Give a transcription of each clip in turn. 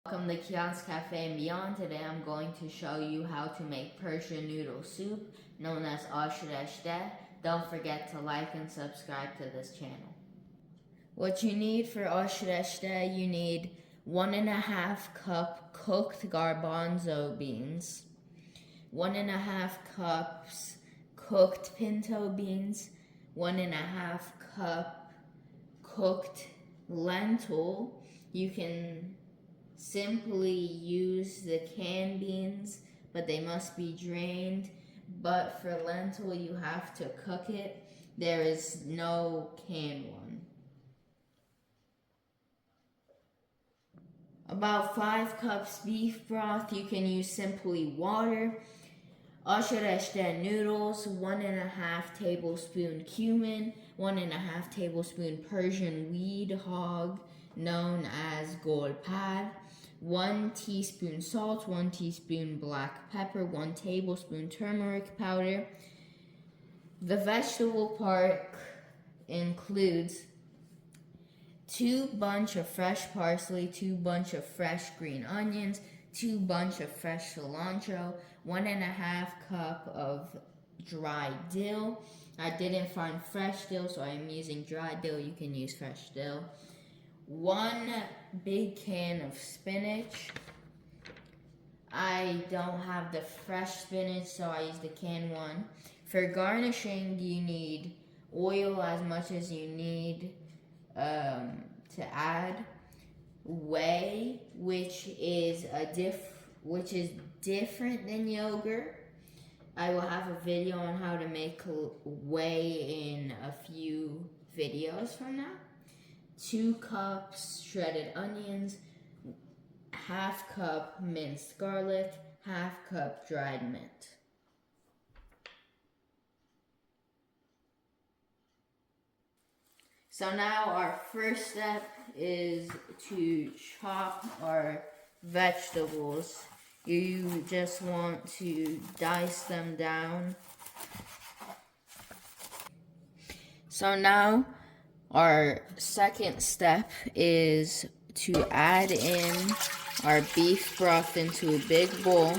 Welcome to Kiosk Cafe and Beyond. Today I'm going to show you how to make Persian noodle soup known as reshteh. Don't forget to like and subscribe to this channel. What you need for reshteh, you need 1.5 cup cooked garbanzo beans, 1.5 cups cooked pinto beans, 1.5 cup cooked lentil. You can simply use the canned beans, but they must be drained. But for lentil, you have to cook it. There is no canned one. About 5 cups beef broth. You can use simply water. Reshteh noodles, 1.5 tablespoon cumin, 1.5 tablespoon Persian weed hog, known as gol pad, 1 teaspoon salt, 1 teaspoon black pepper, 1 tablespoon turmeric powder. The vegetable part includes 2 bunch of fresh parsley, 2 bunch of fresh green onions, 2 bunch of fresh cilantro, 1.5 cup of dried dill. I didn't find fresh dill, so I'm using dried dill. You can use fresh dill. 1 big can of spinach. I don't have the fresh spinach, so I use the canned one. For garnishing, you need oil as much as you need to add. Whey, which is different than yogurt. I will have a video on how to make whey in a few videos from now. 2 cups shredded onions, 1/2 cup minced garlic, 1/2 cup dried mint. So now our first step is to chop our vegetables. You just want to dice them down. So now our second step is to add in our beef broth into a big bowl.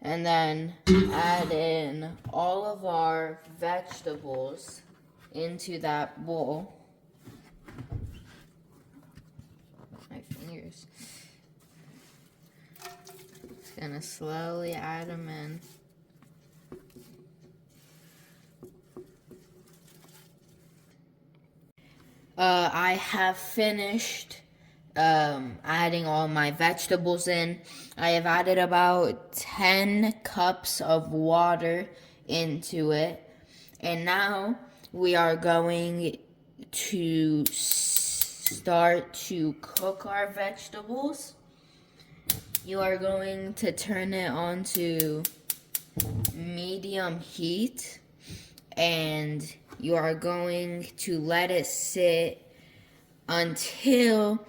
And then add in all of our vegetables into that bowl. My fingers. Just gonna slowly add them in. I have finished adding all my vegetables in. I have added about 10 cups of water into it. And now we are going to start to cook our vegetables. You are going to turn it on to medium heat, and you are going to let it sit until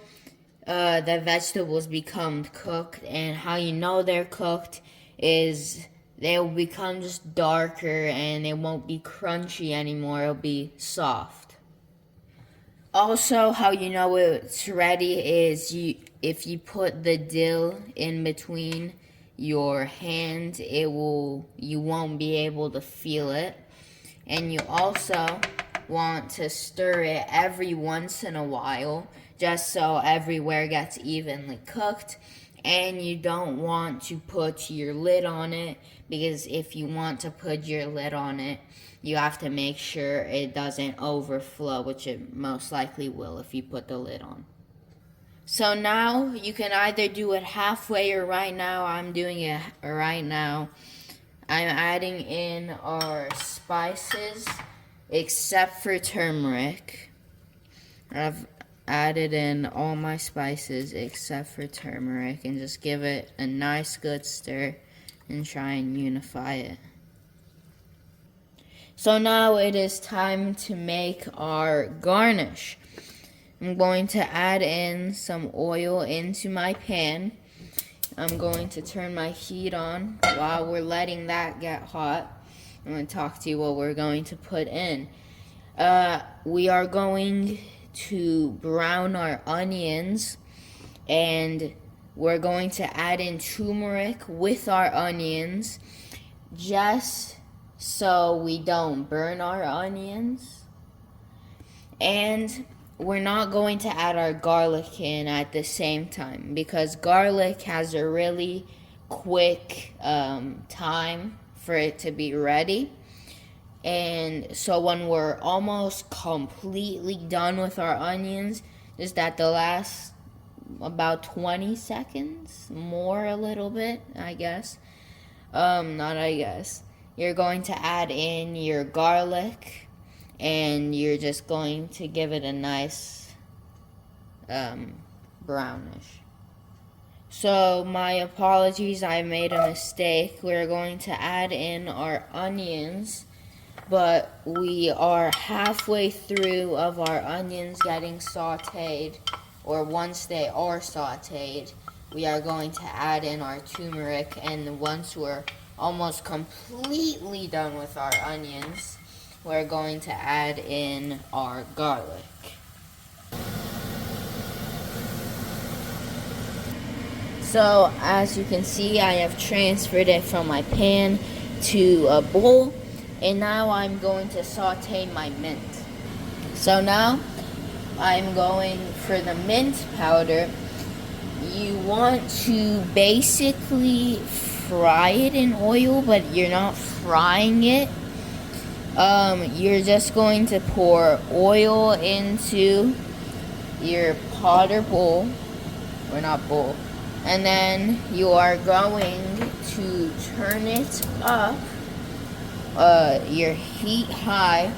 the vegetables become cooked. And how you know they're cooked is they will become just darker and it won't be crunchy anymore. It'll be soft. Also, how you know it's ready is if you put the dill in between your hand, you won't be able to feel it. And you also want to stir it every once in a while, just so everywhere gets evenly cooked. And you don't want to put your lid on it, because if you want to put your lid on it, you have to make sure it doesn't overflow, which it most likely will if you put the lid on. So now you can either do it halfway or right now. I'm doing it right now. I'm adding in our spices, except for turmeric. I've added in all my spices except for turmeric, and just give it a nice good stir and try and unify it. So now it is time to make our garnish. I'm going to add in some oil into my pan. I'm going to turn my heat on. While we're letting that get hot, I'm going to talk to you what we're going to put in. We are going to brown our onions, and we're going to add in turmeric with our onions just so we don't burn our onions. And we're not going to add our garlic in at the same time because garlic has a really quick time for it to be ready. And so when we're almost completely done with our onions, just at the last about 20 seconds, more a little bit, I guess. Not I guess. You're going to add in your garlic, and you're just going to give it a nice brownish. So my apologies, I made a mistake. We're going to add in our onions, but we are halfway through of our onions getting sauteed, or once they are sauteed, we are going to add in our turmeric, and once we're almost completely done with our onions, we're going to add in our garlic. So as you can see, I have transferred it from my pan to a bowl, and now I'm going to saute my mint. So now I'm going for the mint powder. You want to basically fry it in oil, but you're not frying it. You're just going to pour oil into your pot or bowl, or not bowl, and then you are going to turn it up, your heat high.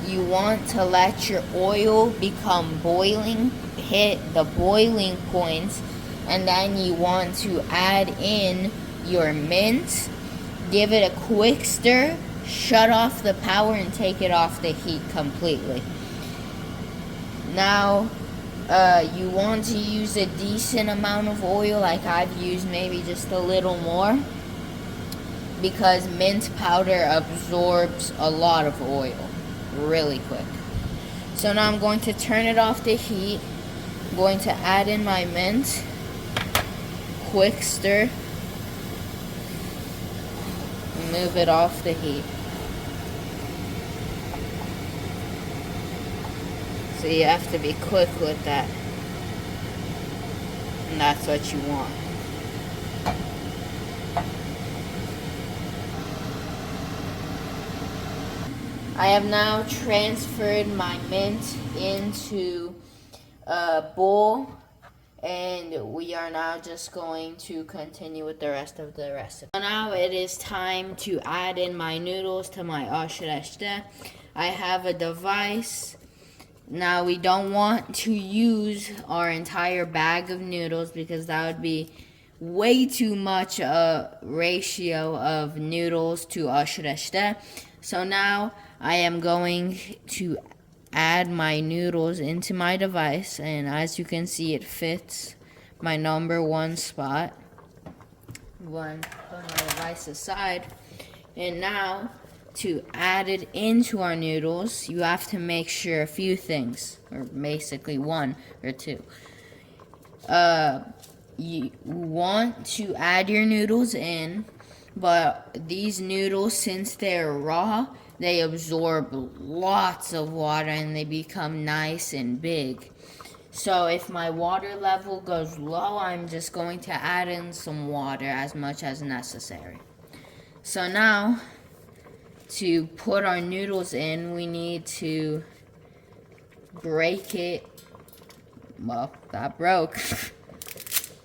You want to let your oil become boiling, hit the boiling point, and then you want to add in your mint, give it a quick stir, shut off the power, and take it off the heat completely. Now, you want to use a decent amount of oil, like I've used maybe just a little more, because mint powder absorbs a lot of oil really quick. So now I'm going to turn it off the heat. I'm going to add in my mint, quick stir, move it off the heat. So you have to be quick with that, and that's what you want. I have now transferred my mint into a bowl, and we are now just going to continue with the rest of the recipe. So now it is time to add in my noodles to my reshteh. I have a device. Now we don't want to use our entire bag of noodles because that would be way too much a ratio of noodles to reshteh. So now I am going to add my noodles into my device, and as you can see, it fits my number one spot. One, put my device aside, and now to add it into our noodles, you have to make sure a few things, or basically one or two. You want to add your noodles in, but these noodles, since they're raw, they absorb lots of water and they become nice and big. So if my water level goes low, I'm just going to add in some water as much as necessary. So now, to put our noodles in, we need to break it. Well, that broke.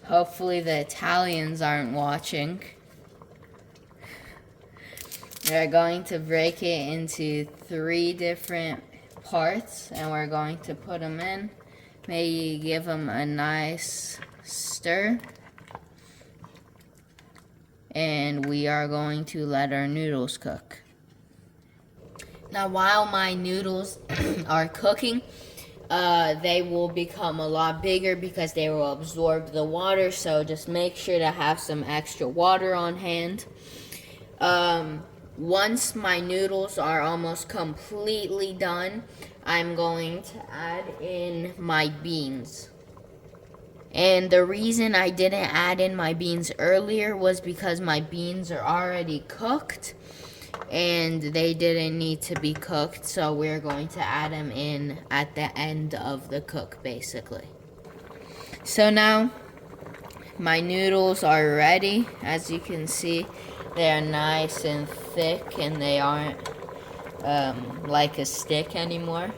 Hopefully the Italians aren't watching. We're going to break it into 3 different parts, and we're going to put them in. Maybe give them a nice stir. And we are going to let our noodles cook. Now, while my noodles are cooking, they will become a lot bigger because they will absorb the water, so just make sure to have some extra water on hand. Once my noodles are almost completely done, I'm going to add in my beans. And the reason I didn't add in my beans earlier was because my beans are already cooked and they didn't need to be cooked, so we're going to add them in at the end of the cook, basically. So now my noodles are ready. As you can see, they're nice and thick and they aren't like a stick anymore.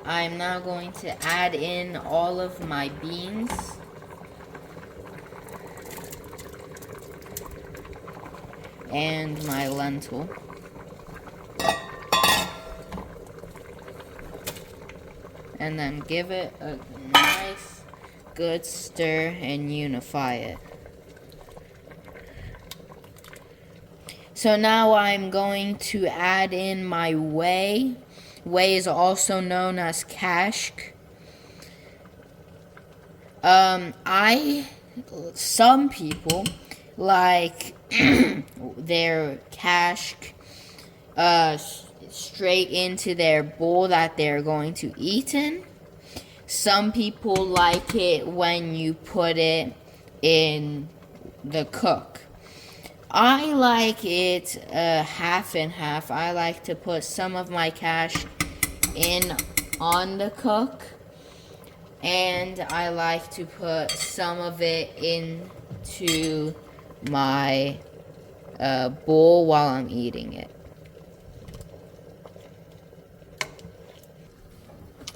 I'm now going to add in all of my beans. And my lentil. And then give it a nice, good stir and unify it. So now I'm going to add in my whey. Whey is also known as kashk. Some people like their kashk straight into their bowl that they're going to eat in. Some people like it when you put it in the cook. I like it half and half. I like to put some of my kashk in on the cook, and I like to put some of it into my bowl while I'm eating it.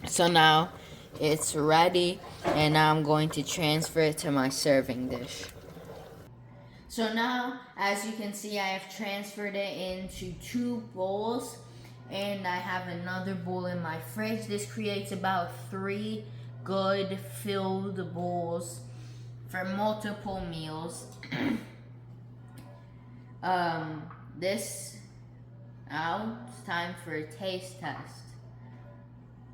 So now it's ready, and now I'm going to transfer it to my serving dish. So now, as you can see, I have transferred it into 2 bowls, and I have another bowl in my fridge. This creates about 3 good filled bowls for multiple meals. This now it's time for a taste test.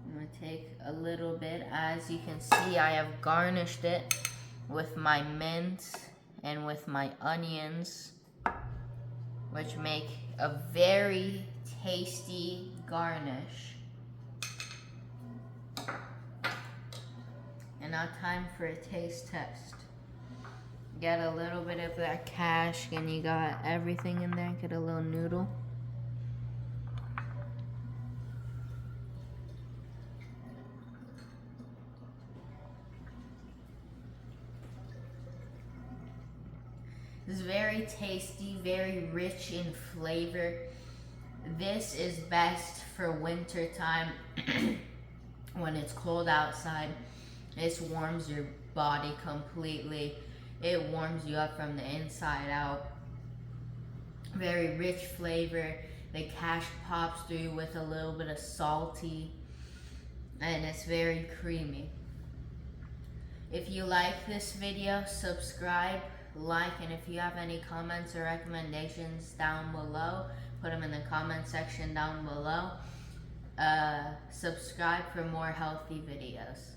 I'm gonna take a little bit. As you can see, I have garnished it with my mint and with my onions, which make a very tasty garnish. And now time for a taste test. Get a little bit of that kashk and you got everything in there. Get a little noodle. It's very tasty, very rich in flavor. This is best for winter time when it's cold outside. This warms your body completely. It warms you up from the inside out. Very rich flavor. The kashk pops through with a little bit of salty, and it's very creamy. If you like this video, subscribe, like, and if you have any comments or recommendations down below, put them in the comment section down below. Subscribe for more healthy videos.